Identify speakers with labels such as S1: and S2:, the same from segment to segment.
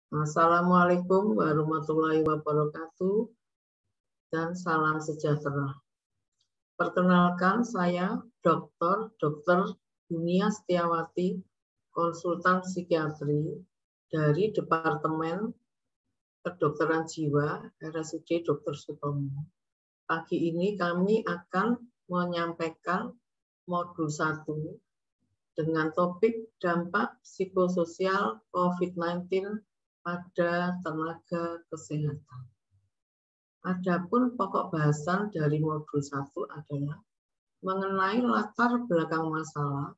S1: Assalamualaikum warahmatullahi wabarakatuh dan salam sejahtera. Perkenalkan, saya Dr. Yunia Setiawati, konsultan psikiatri dari Departemen Kedokteran Jiwa RSUD Dr. Sutomo. Pagi ini kami akan menyampaikan modul 1 dengan topik dampak psikososial COVID-19 pada tenaga kesehatan. Adapun pokok bahasan dari modul 1 adalah mengenai latar belakang masalah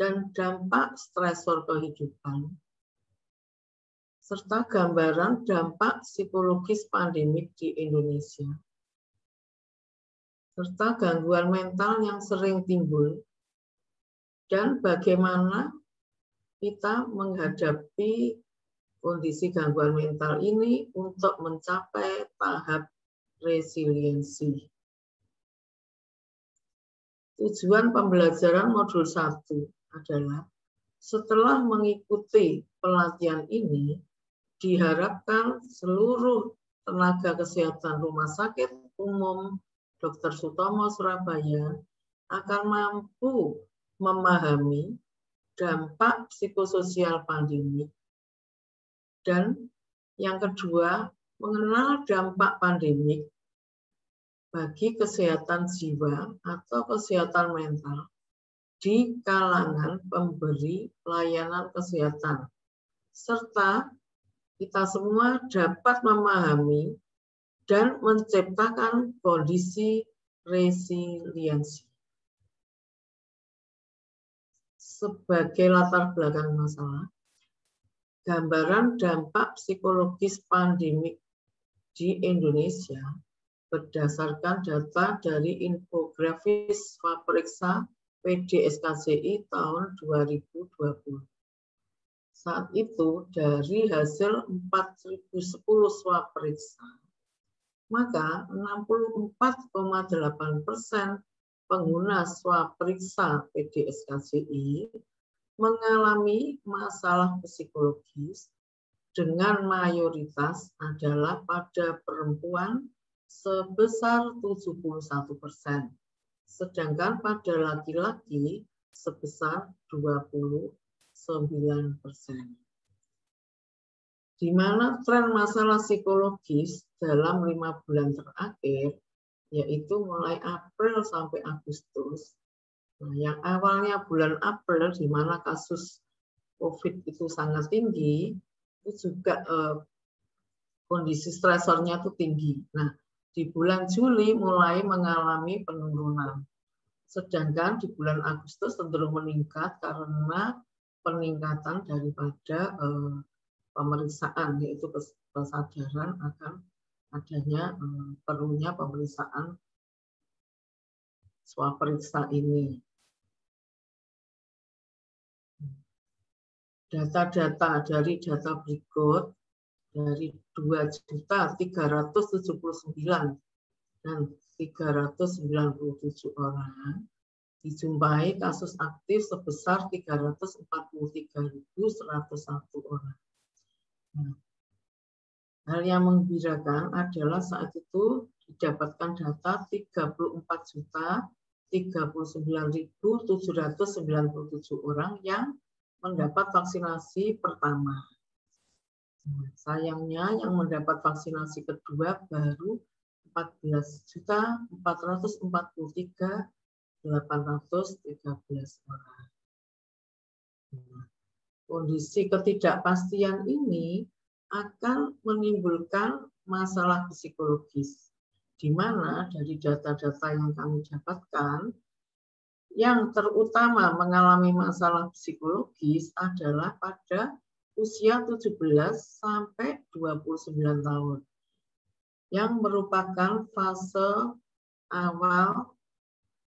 S1: dan dampak stresor kehidupan, serta gambaran dampak psikologis pandemik di Indonesia, serta gangguan mental yang sering timbul, dan bagaimana kita menghadapi kondisi gangguan mental ini untuk mencapai tahap resiliensi. Tujuan pembelajaran modul 1 adalah setelah mengikuti pelatihan ini, diharapkan seluruh tenaga kesehatan Rumah Sakit Umum Dr. Sutomo Surabaya akan mampu memahami dampak psikososial pandemik. Dan yang kedua, mengenal dampak pandemik bagi kesehatan jiwa atau kesehatan mental di kalangan pemberi pelayanan kesehatan. Serta kita semua dapat memahami dan menciptakan kondisi resiliensi. Sebagai latar belakang masalah, gambaran dampak psikologis pandemik di Indonesia berdasarkan data dari infografis swaperiksa PDSKCI tahun 2020. Saat itu dari hasil 4.010 swaperiksa, maka 64,8% pengguna swaperiksa PDSKCI mengalami masalah psikologis dengan mayoritas adalah pada perempuan sebesar 71%, sedangkan pada laki-laki sebesar 29%. Di mana tren masalah psikologis dalam 5 bulan terakhir, yaitu mulai April sampai Agustus. Nah, yang awalnya bulan April di mana kasus COVID itu sangat tinggi, itu juga kondisi stresornya itu tinggi. Nah, di bulan Juli mulai mengalami penurunan. Sedangkan di bulan Agustus cenderung meningkat karena peningkatan daripada pemeriksaan, yaitu kesadaran akan adanya perlunya pemeriksaan swaperiksa ini. Data-data dari data berikut dari 2.379 dan 397 orang dijumpai kasus aktif sebesar 343.101 orang. Nah, hal yang menggembirakan adalah saat itu didapatkan data 34.039.797 orang yang mendapat vaksinasi pertama. Sayangnya yang mendapat vaksinasi kedua baru 14.443.813 orang. Kondisi ketidakpastian ini akan menimbulkan masalah psikologis, di mana dari data-data yang kami dapatkan, yang terutama mengalami masalah psikologis adalah pada usia 17 sampai 29 tahun, yang merupakan fase awal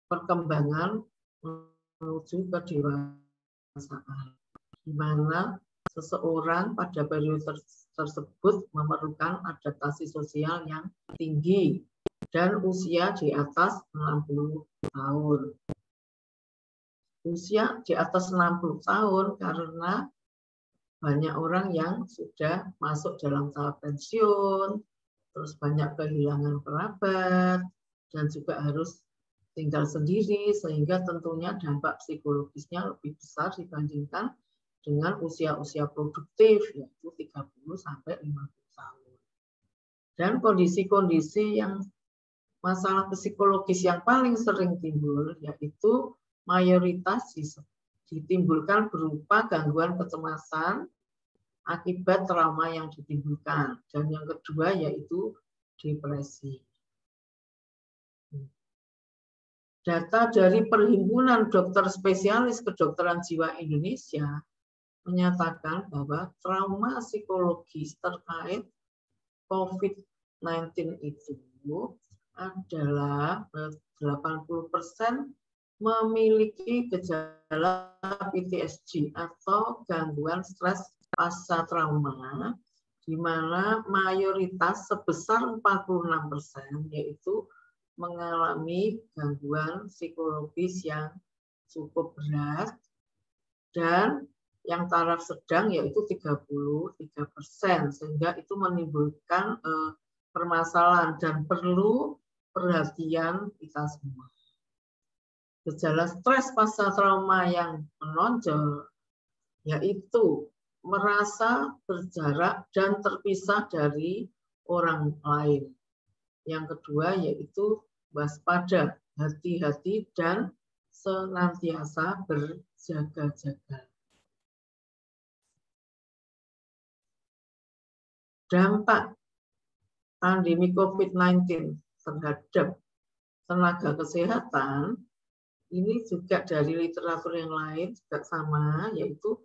S1: perkembangan menuju ke dewasaan, di mana seseorang pada periode tersebut memerlukan adaptasi sosial yang tinggi dan usia di atas 60 tahun. Usia di atas 60 tahun karena banyak orang yang sudah masuk dalam tahap pensiun, terus banyak kehilangan kerabat, dan juga harus tinggal sendiri, sehingga tentunya dampak psikologisnya lebih besar dibandingkan dengan usia-usia produktif, yaitu 30 sampai 50 tahun. Dan kondisi-kondisi yang masalah psikologis yang paling sering timbul, yaitu mayoritas ditimbulkan berupa gangguan kecemasan akibat trauma yang ditimbulkan. Dan yang kedua yaitu depresi. Data dari Perhimpunan Dokter Spesialis Kedokteran Jiwa Indonesia menyatakan bahwa trauma psikologis terkait COVID-19 itu adalah 80% memiliki gejala PTSD atau gangguan stres pasca trauma, di mana mayoritas sebesar 46% yaitu mengalami gangguan psikologis yang cukup berat, dan yang taraf sedang yaitu 33%, sehingga itu menimbulkan permasalahan dan perlu perhatian kita semua. Gejala stres pasca trauma yang menonjol yaitu merasa berjarak dan terpisah dari orang lain. Yang kedua yaitu waspada, hati-hati, dan senantiasa berjaga-jaga. Dampak pandemi COVID-19 terhadap tenaga kesehatan ini juga dari literatur yang lain juga sama, yaitu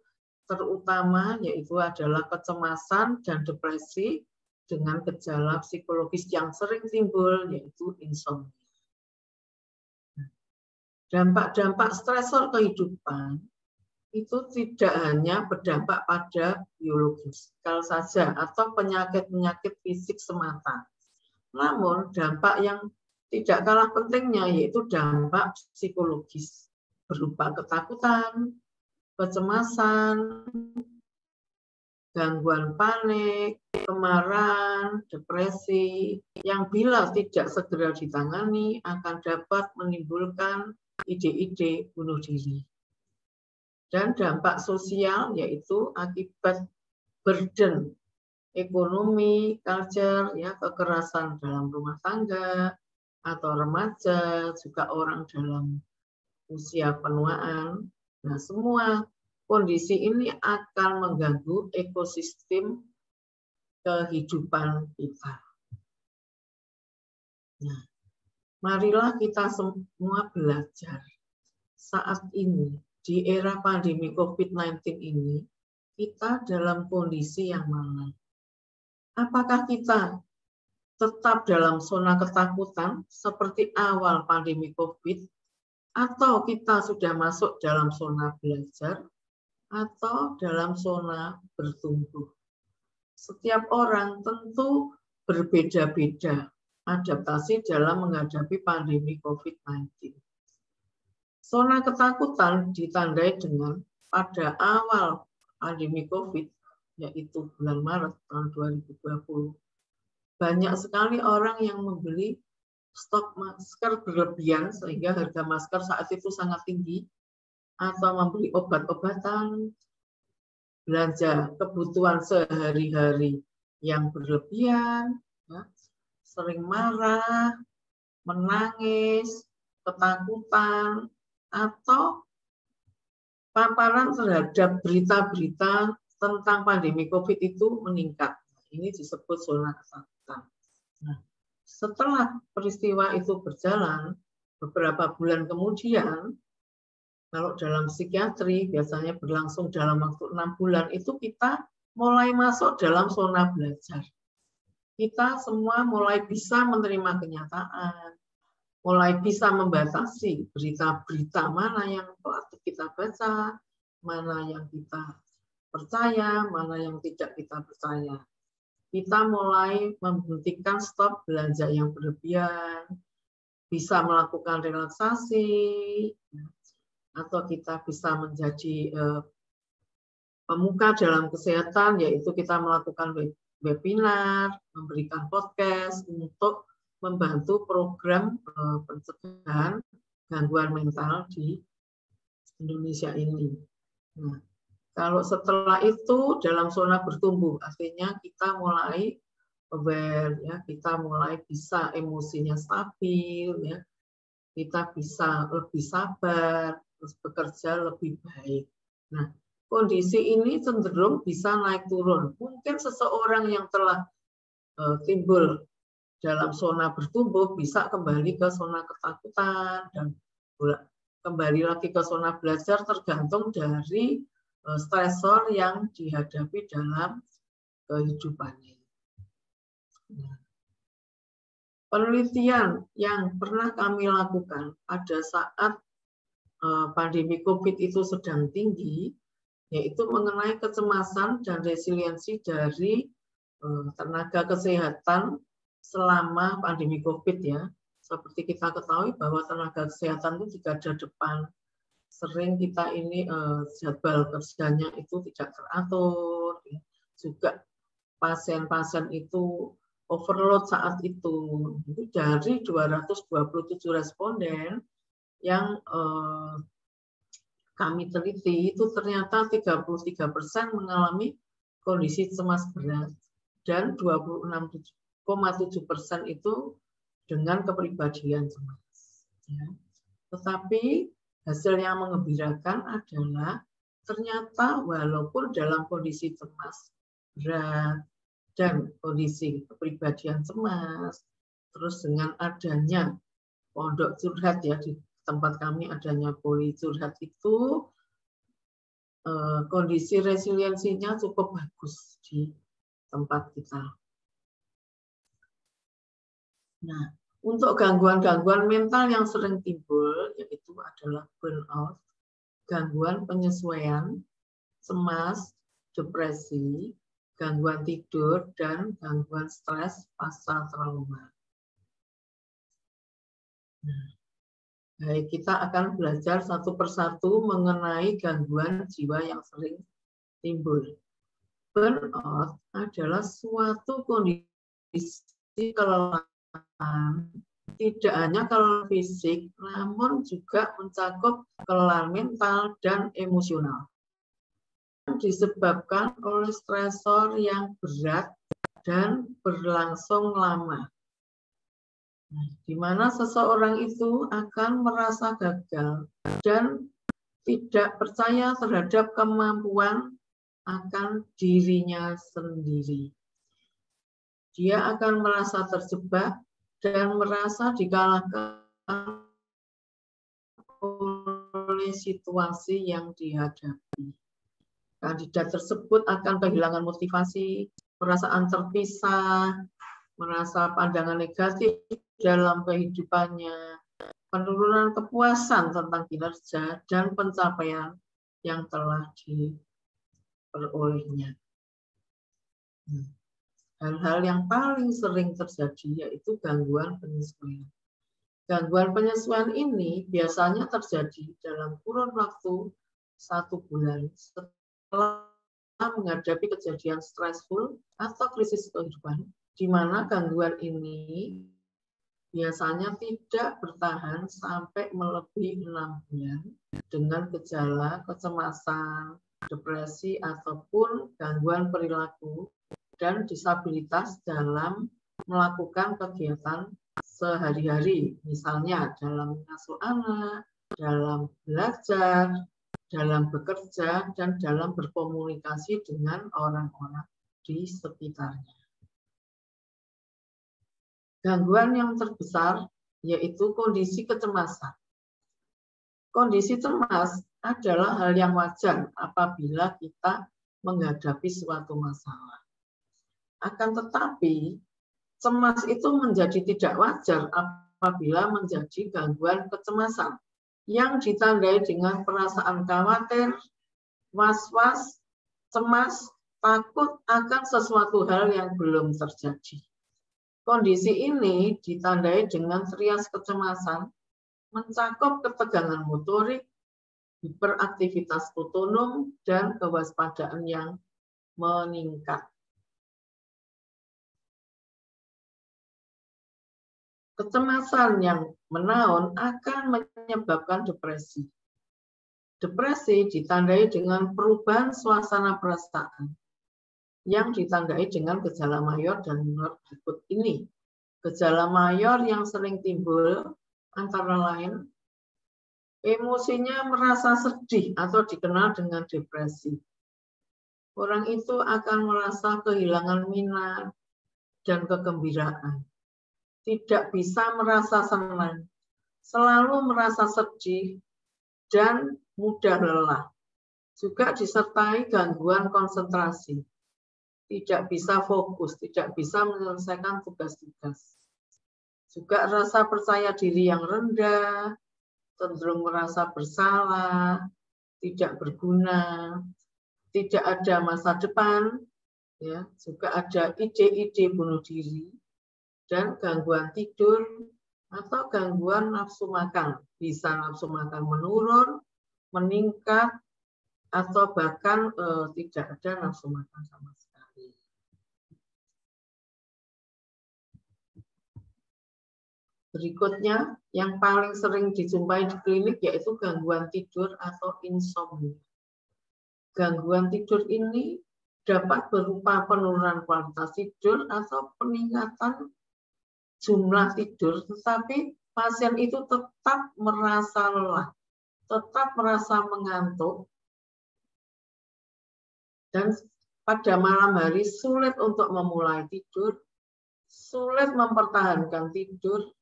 S1: terutama yaitu adalah kecemasan dan depresi dengan gejala psikologis yang sering timbul yaitu insomnia. Dampak-dampak stresor kehidupan itu tidak hanya berdampak pada biologiskal saja atau penyakit-penyakit fisik semata. Namun dampak yang tidak kalah pentingnya yaitu dampak psikologis berupa ketakutan, kecemasan, gangguan panik, kemarahan, depresi, yang bila tidak segera ditangani akan dapat menimbulkan ide-ide bunuh diri. Dan dampak sosial yaitu akibat burden ekonomi, culture, ya, kekerasan dalam rumah tangga atau remaja, juga orang dalam usia penuaan. Nah, semua kondisi ini akan mengganggu ekosistem kehidupan kita. Nah, marilah kita semua belajar saat ini, di era pandemi COVID-19 ini, kita dalam kondisi yang mana? Apakah kita tetap dalam zona ketakutan seperti awal pandemi COVID, atau kita sudah masuk dalam zona belajar, atau dalam zona bertumbuh? Setiap orang tentu berbeda-beda adaptasi dalam menghadapi pandemi COVID-19. Zona ketakutan ditandai dengan pada awal pandemi COVID, yaitu bulan Maret tahun 2020, banyak sekali orang yang membeli stok masker berlebihan sehingga harga masker saat itu sangat tinggi, atau membeli obat-obatan, belanja kebutuhan sehari-hari yang berlebihan, ya, sering marah, menangis, ketakutan, atau paparan terhadap berita-berita tentang pandemi COVID itu meningkat. Ini disebut zona ketakutan. Nah, setelah peristiwa itu berjalan, beberapa bulan kemudian, kalau dalam psikiatri biasanya berlangsung dalam waktu 6 bulan, itu kita mulai masuk dalam zona belajar. Kita semua mulai bisa menerima kenyataan, mulai bisa membatasi berita-berita mana yang patut kita baca, mana yang kita percaya, mana yang tidak kita percaya. Kita mulai menghentikan stop belanja yang berlebihan, bisa melakukan relaksasi, atau kita bisa menjadi pemuka dalam kesehatan, yaitu kita melakukan webinar, memberikan podcast untuk membantu program pencegahan gangguan mental di Indonesia ini. Nah, kalau setelah itu dalam zona bertumbuh, artinya kita mulai aware, ya, kita mulai bisa emosinya stabil, ya, kita bisa lebih sabar, terus bekerja lebih baik. Nah, kondisi ini cenderung bisa naik turun. Mungkin seseorang yang telah timbul dalam zona bertumbuh bisa kembali ke zona ketakutan dan kembali lagi ke zona belajar, tergantung dari stresor yang dihadapi dalam kehidupannya. Nah, penelitian yang pernah kami lakukan pada saat pandemi COVID itu sedang tinggi, yaitu mengenai kecemasan dan resiliensi dari tenaga kesehatan selama pandemi COVID, ya. Seperti kita ketahui bahwa tenaga kesehatan itu di garda depan. Sering kita ini jadwal kerjanya itu tidak teratur, ya. Juga pasien-pasien itu overload saat itu. Jadi dari 227 responden yang kami teliti, itu ternyata 33% mengalami kondisi cemas berat dan 26,7% itu dengan kepribadian cemas. Ya. Tetapi hasil yang mengembirakan adalah ternyata walaupun dalam kondisi cemas berat dan kondisi kepribadian cemas, terus dengan adanya pondok curhat, ya, di tempat kami adanya poli curhat itu, kondisi resiliensinya cukup bagus di tempat kita. Nah, untuk gangguan-gangguan mental yang sering timbul, yaitu adalah burnout, gangguan penyesuaian, cemas, depresi, gangguan tidur, dan gangguan stres pasca trauma. Nah, baik, kita akan belajar satu persatu mengenai gangguan jiwa yang sering timbul. Burnout adalah suatu kondisi kelelahan, tidak hanya kelelahan fisik, namun juga mencakup kelelahan mental dan emosional. Disebabkan oleh stresor yang berat dan berlangsung lama. Di mana seseorang itu akan merasa gagal dan tidak percaya terhadap kemampuan akan dirinya sendiri. Dia akan merasa terjebak dan merasa dikalahkan oleh situasi yang dihadapi. Kandidat tersebut akan kehilangan motivasi, perasaan terpisah, merasa pandangan negatif dalam kehidupannya, penurunan kepuasan tentang kinerja dan pencapaian yang telah diperolehnya. Hal-hal yang paling sering terjadi yaitu gangguan penyesuaian. Gangguan penyesuaian ini biasanya terjadi dalam kurun waktu 1 bulan setelah menghadapi kejadian stressful atau krisis kehidupan, di mana gangguan ini biasanya tidak bertahan sampai melebihi 6 bulan dengan gejala kecemasan, depresi, ataupun gangguan perilaku dan disabilitas dalam melakukan kegiatan sehari-hari, misalnya dalam mengasuh anak, dalam belajar, dalam bekerja, dan dalam berkomunikasi dengan orang-orang di sekitarnya. Gangguan yang terbesar yaitu kondisi kecemasan. Kondisi cemas adalah hal yang wajar apabila kita menghadapi suatu masalah. Akan tetapi, cemas itu menjadi tidak wajar apabila menjadi gangguan kecemasan yang ditandai dengan perasaan khawatir, was-was, cemas, takut akan sesuatu hal yang belum terjadi. Kondisi ini ditandai dengan trias kecemasan, mencakup ketegangan motorik, hiperaktivitas otonom, dan kewaspadaan yang meningkat. Kecemasan yang menaun akan menyebabkan depresi. Depresi ditandai dengan perubahan suasana perasaan yang ditandai dengan gejala mayor dan minor berikut ini. Gejala mayor yang sering timbul antara lain emosinya merasa sedih atau dikenal dengan depresi. Orang itu akan merasa kehilangan minat dan kegembiraan. Tidak bisa merasa senang, selalu merasa sedih, dan mudah lelah. Juga disertai gangguan konsentrasi. Tidak bisa fokus, tidak bisa menyelesaikan tugas-tugas. Juga rasa percaya diri yang rendah, cenderung merasa bersalah, tidak berguna, tidak ada masa depan, ya, juga ada ide-ide bunuh diri, dan gangguan tidur atau gangguan nafsu makan. Bisa nafsu makan menurun, meningkat, atau bahkan tidak ada nafsu makan sama sekali. Berikutnya, yang paling sering dijumpai di klinik yaitu gangguan tidur atau insomnia. Gangguan tidur ini dapat berupa penurunan kualitas tidur atau peningkatan jumlah tidur, tetapi pasien itu tetap merasa lelah, tetap merasa mengantuk, dan pada malam hari sulit untuk memulai tidur, sulit mempertahankan tidur,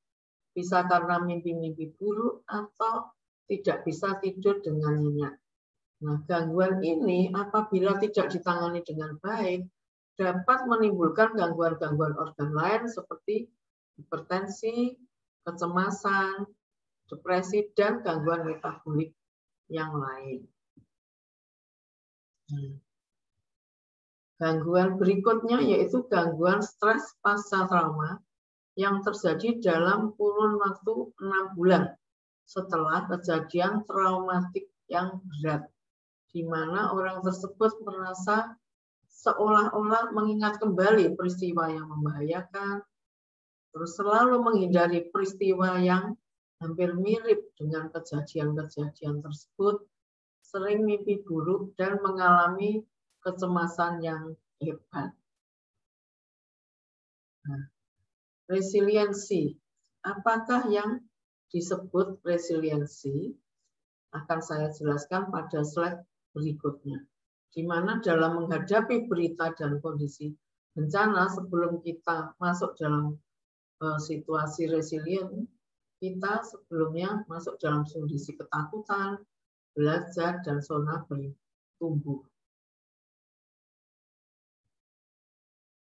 S1: bisa karena mimpi-mimpi buruk atau tidak bisa tidur dengan nyenyak. Nah, gangguan ini apabila tidak ditangani dengan baik, dapat menimbulkan gangguan-gangguan organ lain seperti hipertensi, kecemasan, depresi, dan gangguan metabolik yang lain. Gangguan berikutnya yaitu gangguan stres pasca trauma yang terjadi dalam kurun waktu 6 bulan setelah kejadian traumatik yang berat, di mana orang tersebut merasa seolah-olah mengingat kembali peristiwa yang membahayakan, terus selalu menghindari peristiwa yang hampir mirip dengan kejadian-kejadian tersebut, sering mimpi buruk, dan mengalami kecemasan yang hebat. Nah, resiliensi. Apakah yang disebut resiliensi? Akan saya jelaskan pada slide berikutnya. Di mana dalam menghadapi berita dan kondisi bencana, sebelum kita masuk dalam situasi resilient, kita sebelumnya masuk dalam kondisi ketakutan, belajar, dan zona bertumbuh.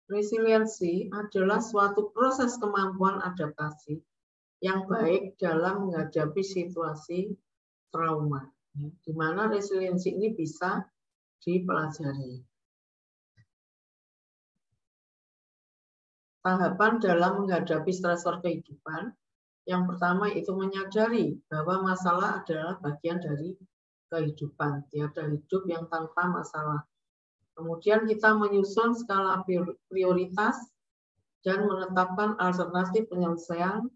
S1: Resiliensi adalah suatu proses kemampuan adaptasi yang baik dalam menghadapi situasi trauma, di mana resiliensi ini bisa dipelajari. Tahapan dalam menghadapi stresor kehidupan, yang pertama itu menyadari bahwa masalah adalah bagian dari kehidupan, tiada hidup yang tanpa masalah. Kemudian kita menyusun skala prioritas dan menetapkan alternatif penyelesaian.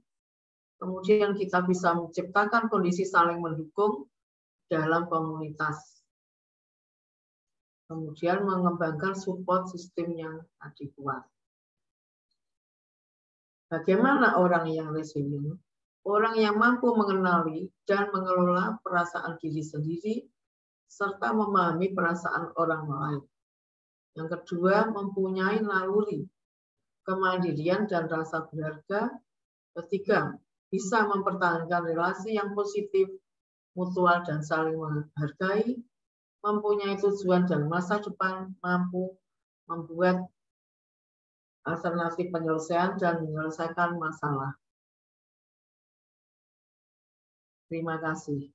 S1: Kemudian kita bisa menciptakan kondisi saling mendukung dalam komunitas. Kemudian mengembangkan support sistem yang tadi kuat. Bagaimana orang yang resilient? Orang yang mampu mengenali dan mengelola perasaan diri sendiri, serta memahami perasaan orang lain. Yang kedua, mempunyai naluri, kemandirian, dan rasa berharga. Ketiga, bisa mempertahankan relasi yang positif, mutual, dan saling menghargai, mempunyai tujuan dan masa depan, mampu membuat alternatif penyelesaian dan menyelesaikan masalah. Terima kasih.